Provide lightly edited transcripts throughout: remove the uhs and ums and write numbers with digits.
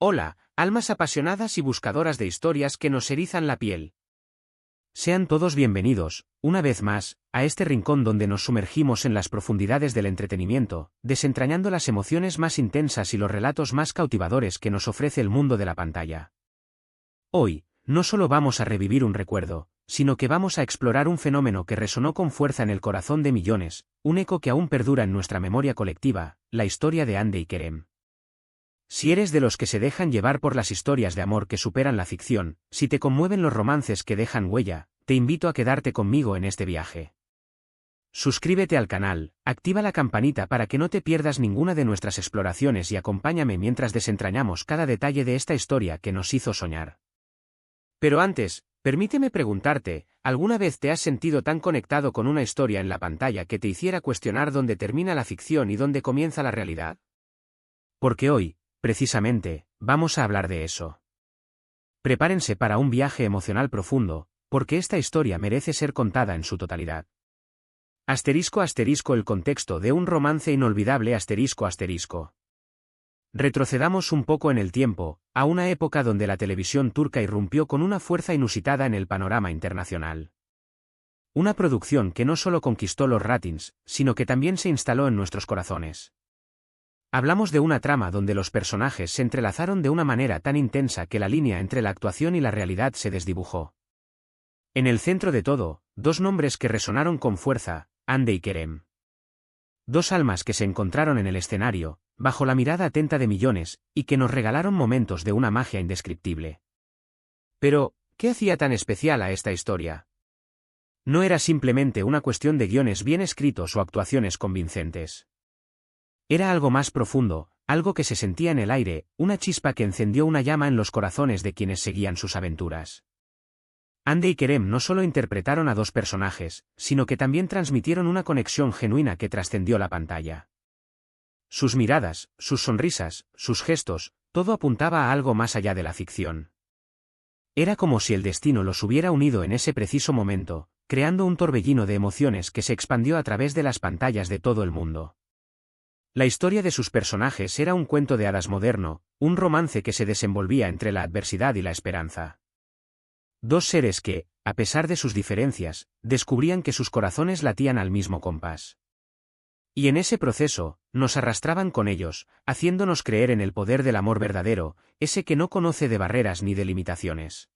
Hola, almas apasionadas y buscadoras de historias que nos erizan la piel. Sean todos bienvenidos, una vez más, a este rincón donde nos sumergimos en las profundidades del entretenimiento, desentrañando las emociones más intensas y los relatos más cautivadores que nos ofrece el mundo de la pantalla. Hoy, no solo vamos a revivir un recuerdo, sino que vamos a explorar un fenómeno que resonó con fuerza en el corazón de millones, un eco que aún perdura en nuestra memoria colectiva, la historia de Hande y Kerem. Si eres de los que se dejan llevar por las historias de amor que superan la ficción, si te conmueven los romances que dejan huella, te invito a quedarte conmigo en este viaje. Suscríbete al canal, activa la campanita para que no te pierdas ninguna de nuestras exploraciones y acompáñame mientras desentrañamos cada detalle de esta historia que nos hizo soñar. Pero antes, permíteme preguntarte, ¿alguna vez te has sentido tan conectado con una historia en la pantalla que te hiciera cuestionar dónde termina la ficción y dónde comienza la realidad? Porque hoy, precisamente, vamos a hablar de eso. Prepárense para un viaje emocional profundo, porque esta historia merece ser contada en su totalidad. *** El contexto de un romance inolvidable ***. Retrocedamos un poco en el tiempo, a una época donde la televisión turca irrumpió con una fuerza inusitada en el panorama internacional. Una producción que no solo conquistó los ratings, sino que también se instaló en nuestros corazones. Hablamos de una trama donde los personajes se entrelazaron de una manera tan intensa que la línea entre la actuación y la realidad se desdibujó. En el centro de todo, dos nombres que resonaron con fuerza, Hande y Kerem. Dos almas que se encontraron en el escenario, bajo la mirada atenta de millones, y que nos regalaron momentos de una magia indescriptible. Pero, ¿qué hacía tan especial a esta historia? No era simplemente una cuestión de guiones bien escritos o actuaciones convincentes. Era algo más profundo, algo que se sentía en el aire, una chispa que encendió una llama en los corazones de quienes seguían sus aventuras. Hande y Kerem no solo interpretaron a dos personajes, sino que también transmitieron una conexión genuina que trascendió la pantalla. Sus miradas, sus sonrisas, sus gestos, todo apuntaba a algo más allá de la ficción. Era como si el destino los hubiera unido en ese preciso momento, creando un torbellino de emociones que se expandió a través de las pantallas de todo el mundo. La historia de sus personajes era un cuento de hadas moderno, un romance que se desenvolvía entre la adversidad y la esperanza. Dos seres que, a pesar de sus diferencias, descubrían que sus corazones latían al mismo compás. Y en ese proceso, nos arrastraban con ellos, haciéndonos creer en el poder del amor verdadero, ese que no conoce de barreras ni de limitaciones.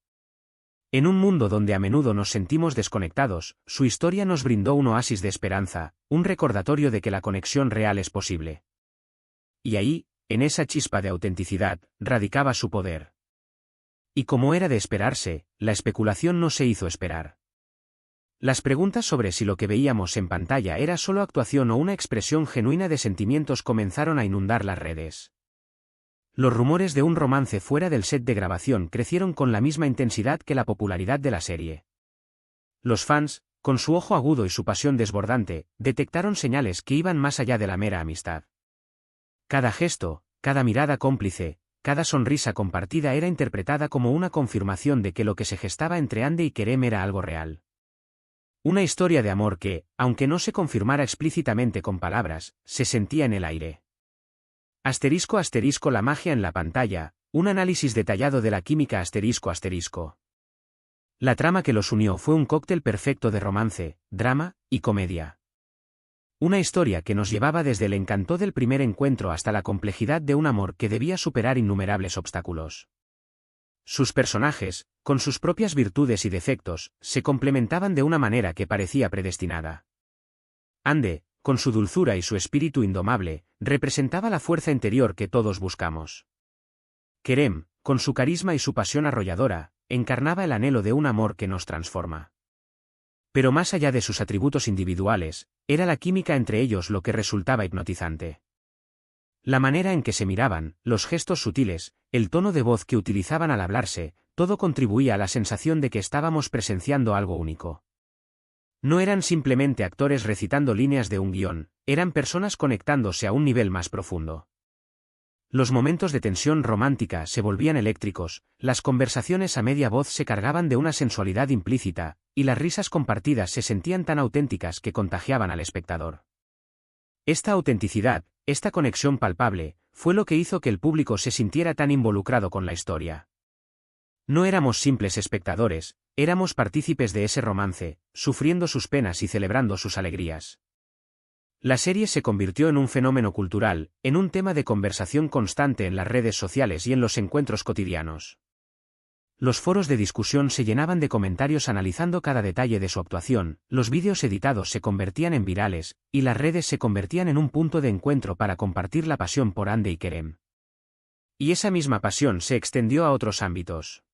En un mundo donde a menudo nos sentimos desconectados, su historia nos brindó un oasis de esperanza, un recordatorio de que la conexión real es posible. Y ahí, en esa chispa de autenticidad, radicaba su poder. Y como era de esperarse, la especulación no se hizo esperar. Las preguntas sobre si lo que veíamos en pantalla era solo actuación o una expresión genuina de sentimientos comenzaron a inundar las redes. Los rumores de un romance fuera del set de grabación crecieron con la misma intensidad que la popularidad de la serie. Los fans, con su ojo agudo y su pasión desbordante, detectaron señales que iban más allá de la mera amistad. Cada gesto, cada mirada cómplice, cada sonrisa compartida era interpretada como una confirmación de que lo que se gestaba entre Hande y Kerem era algo real. Una historia de amor que, aunque no se confirmara explícitamente con palabras, se sentía en el aire. *** La magia en la pantalla, un análisis detallado de la química ***. La trama que los unió fue un cóctel perfecto de romance, drama y comedia. Una historia que nos llevaba desde el encanto del primer encuentro hasta la complejidad de un amor que debía superar innumerables obstáculos. Sus personajes, con sus propias virtudes y defectos, se complementaban de una manera que parecía predestinada. Hande, con su dulzura y su espíritu indomable, representaba la fuerza interior que todos buscamos. Kerem, con su carisma y su pasión arrolladora, encarnaba el anhelo de un amor que nos transforma. Pero más allá de sus atributos individuales, era la química entre ellos lo que resultaba hipnotizante. La manera en que se miraban, los gestos sutiles, el tono de voz que utilizaban al hablarse, todo contribuía a la sensación de que estábamos presenciando algo único. No eran simplemente actores recitando líneas de un guión, eran personas conectándose a un nivel más profundo. Los momentos de tensión romántica se volvían eléctricos, las conversaciones a media voz se cargaban de una sensualidad implícita, y las risas compartidas se sentían tan auténticas que contagiaban al espectador. Esta autenticidad, esta conexión palpable, fue lo que hizo que el público se sintiera tan involucrado con la historia. No éramos simples espectadores, éramos partícipes de ese romance, sufriendo sus penas y celebrando sus alegrías. La serie se convirtió en un fenómeno cultural, en un tema de conversación constante en las redes sociales y en los encuentros cotidianos. Los foros de discusión se llenaban de comentarios analizando cada detalle de su actuación, los vídeos editados se convertían en virales, y las redes se convertían en un punto de encuentro para compartir la pasión por Hande y Kerem. Y esa misma pasión se extendió a otros ámbitos.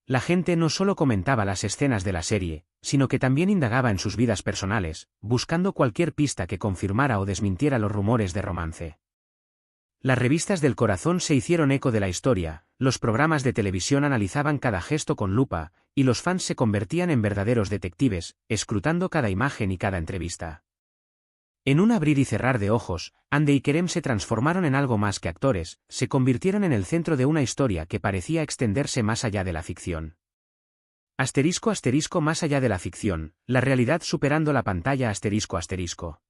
La gente no solo comentaba las escenas de la serie, sino que también indagaba en sus vidas personales, buscando cualquier pista que confirmara o desmintiera los rumores de romance. Las revistas del corazón se hicieron eco de la historia, los programas de televisión analizaban cada gesto con lupa, y los fans se convertían en verdaderos detectives, escrutando cada imagen y cada entrevista. En un abrir y cerrar de ojos, Hande y Kerem se transformaron en algo más que actores, se convirtieron en el centro de una historia que parecía extenderse más allá de la ficción. Asterisco asterisco más allá de la ficción, la realidad superando la pantalla asterisco asterisco.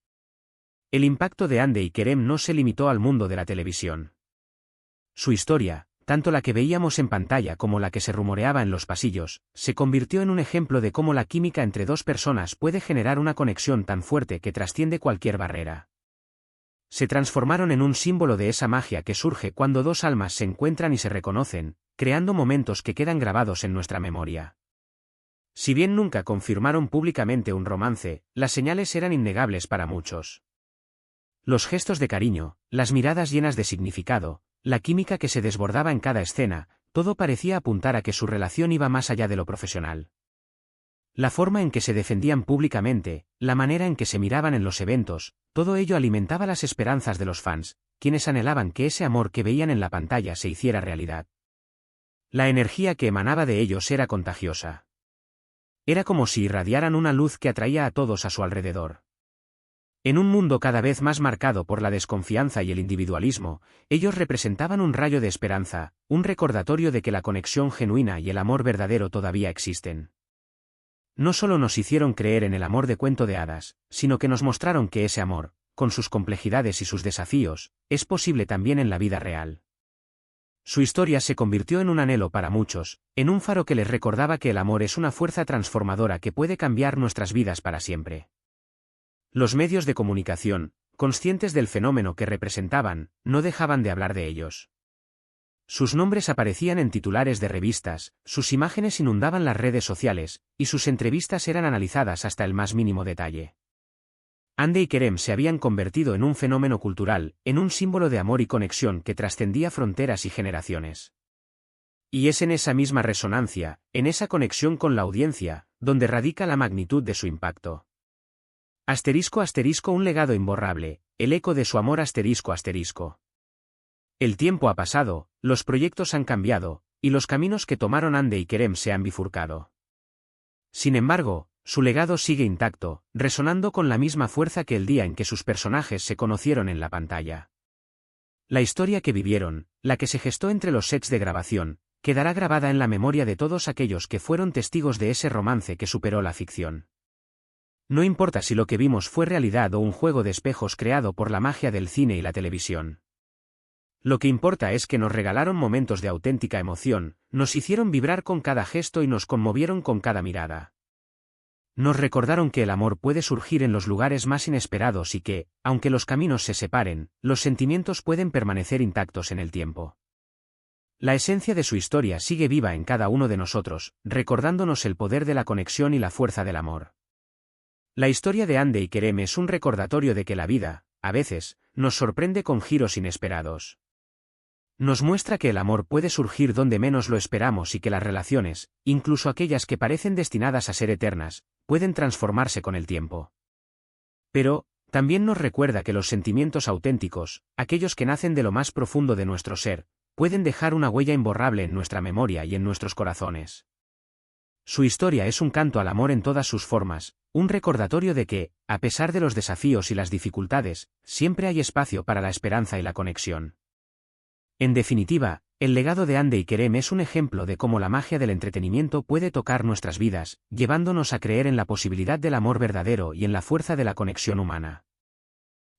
El impacto de Hande y Kerem no se limitó al mundo de la televisión. Su historia, tanto la que veíamos en pantalla como la que se rumoreaba en los pasillos, se convirtió en un ejemplo de cómo la química entre dos personas puede generar una conexión tan fuerte que trasciende cualquier barrera. Se transformaron en un símbolo de esa magia que surge cuando dos almas se encuentran y se reconocen, creando momentos que quedan grabados en nuestra memoria. Si bien nunca confirmaron públicamente un romance, las señales eran innegables para muchos. Los gestos de cariño, las miradas llenas de significado, la química que se desbordaba en cada escena, todo parecía apuntar a que su relación iba más allá de lo profesional. La forma en que se defendían públicamente, la manera en que se miraban en los eventos, todo ello alimentaba las esperanzas de los fans, quienes anhelaban que ese amor que veían en la pantalla se hiciera realidad. La energía que emanaba de ellos era contagiosa. Era como si irradiaran una luz que atraía a todos a su alrededor. En un mundo cada vez más marcado por la desconfianza y el individualismo, ellos representaban un rayo de esperanza, un recordatorio de que la conexión genuina y el amor verdadero todavía existen. No solo nos hicieron creer en el amor de cuento de hadas, sino que nos mostraron que ese amor, con sus complejidades y sus desafíos, es posible también en la vida real. Su historia se convirtió en un anhelo para muchos, en un faro que les recordaba que el amor es una fuerza transformadora que puede cambiar nuestras vidas para siempre. Los medios de comunicación, conscientes del fenómeno que representaban, no dejaban de hablar de ellos. Sus nombres aparecían en titulares de revistas, sus imágenes inundaban las redes sociales, y sus entrevistas eran analizadas hasta el más mínimo detalle. Hande y Kerem se habían convertido en un fenómeno cultural, en un símbolo de amor y conexión que trascendía fronteras y generaciones. Y es en esa misma resonancia, en esa conexión con la audiencia, donde radica la magnitud de su impacto. Asterisco asterisco un legado imborrable, el eco de su amor asterisco asterisco. El tiempo ha pasado, los proyectos han cambiado, y los caminos que tomaron Hande y Kerem se han bifurcado. Sin embargo, su legado sigue intacto, resonando con la misma fuerza que el día en que sus personajes se conocieron en la pantalla. La historia que vivieron, la que se gestó entre los sets de grabación, quedará grabada en la memoria de todos aquellos que fueron testigos de ese romance que superó la ficción. No importa si lo que vimos fue realidad o un juego de espejos creado por la magia del cine y la televisión. Lo que importa es que nos regalaron momentos de auténtica emoción, nos hicieron vibrar con cada gesto y nos conmovieron con cada mirada. Nos recordaron que el amor puede surgir en los lugares más inesperados y que, aunque los caminos se separen, los sentimientos pueden permanecer intactos en el tiempo. La esencia de su historia sigue viva en cada uno de nosotros, recordándonos el poder de la conexión y la fuerza del amor. La historia de Hande y Kerem es un recordatorio de que la vida, a veces, nos sorprende con giros inesperados. Nos muestra que el amor puede surgir donde menos lo esperamos y que las relaciones, incluso aquellas que parecen destinadas a ser eternas, pueden transformarse con el tiempo. Pero, también nos recuerda que los sentimientos auténticos, aquellos que nacen de lo más profundo de nuestro ser, pueden dejar una huella imborrable en nuestra memoria y en nuestros corazones. Su historia es un canto al amor en todas sus formas, un recordatorio de que, a pesar de los desafíos y las dificultades, siempre hay espacio para la esperanza y la conexión. En definitiva, el legado de Hande y Kerem es un ejemplo de cómo la magia del entretenimiento puede tocar nuestras vidas, llevándonos a creer en la posibilidad del amor verdadero y en la fuerza de la conexión humana.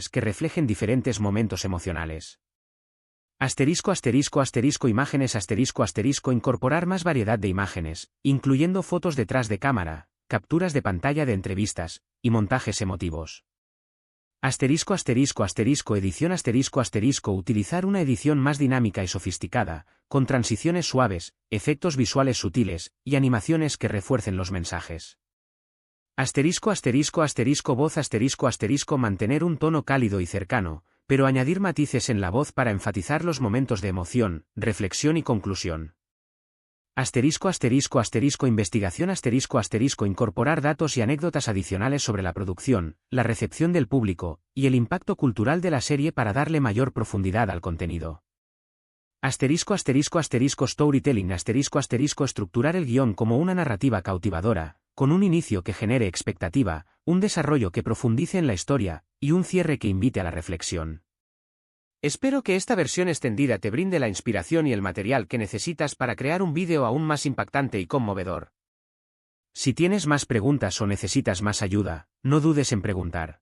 visuales que reflejen diferentes momentos emocionales. Asterisco asterisco asterisco imágenes asterisco asterisco incorporar más variedad de imágenes, incluyendo fotos detrás de cámara, capturas de pantalla de entrevistas, y montajes emotivos. Asterisco asterisco asterisco edición asterisco asterisco utilizar una edición más dinámica y sofisticada, con transiciones suaves, efectos visuales sutiles, y animaciones que refuercen los mensajes. Asterisco asterisco asterisco voz asterisco asterisco mantener un tono cálido y cercano, pero añadir matices en la voz para enfatizar los momentos de emoción, reflexión y conclusión. Asterisco asterisco asterisco investigación asterisco asterisco incorporar datos y anécdotas adicionales sobre la producción, la recepción del público, y el impacto cultural de la serie para darle mayor profundidad al contenido. Asterisco asterisco asterisco storytelling asterisco asterisco estructurar el guión como una narrativa cautivadora, con un inicio que genere expectativa, un desarrollo que profundice en la historia, y un cierre que invite a la reflexión. Espero que esta versión extendida te brinde la inspiración y el material que necesitas para crear un vídeo aún más impactante y conmovedor. Si tienes más preguntas o necesitas más ayuda, no dudes en preguntar.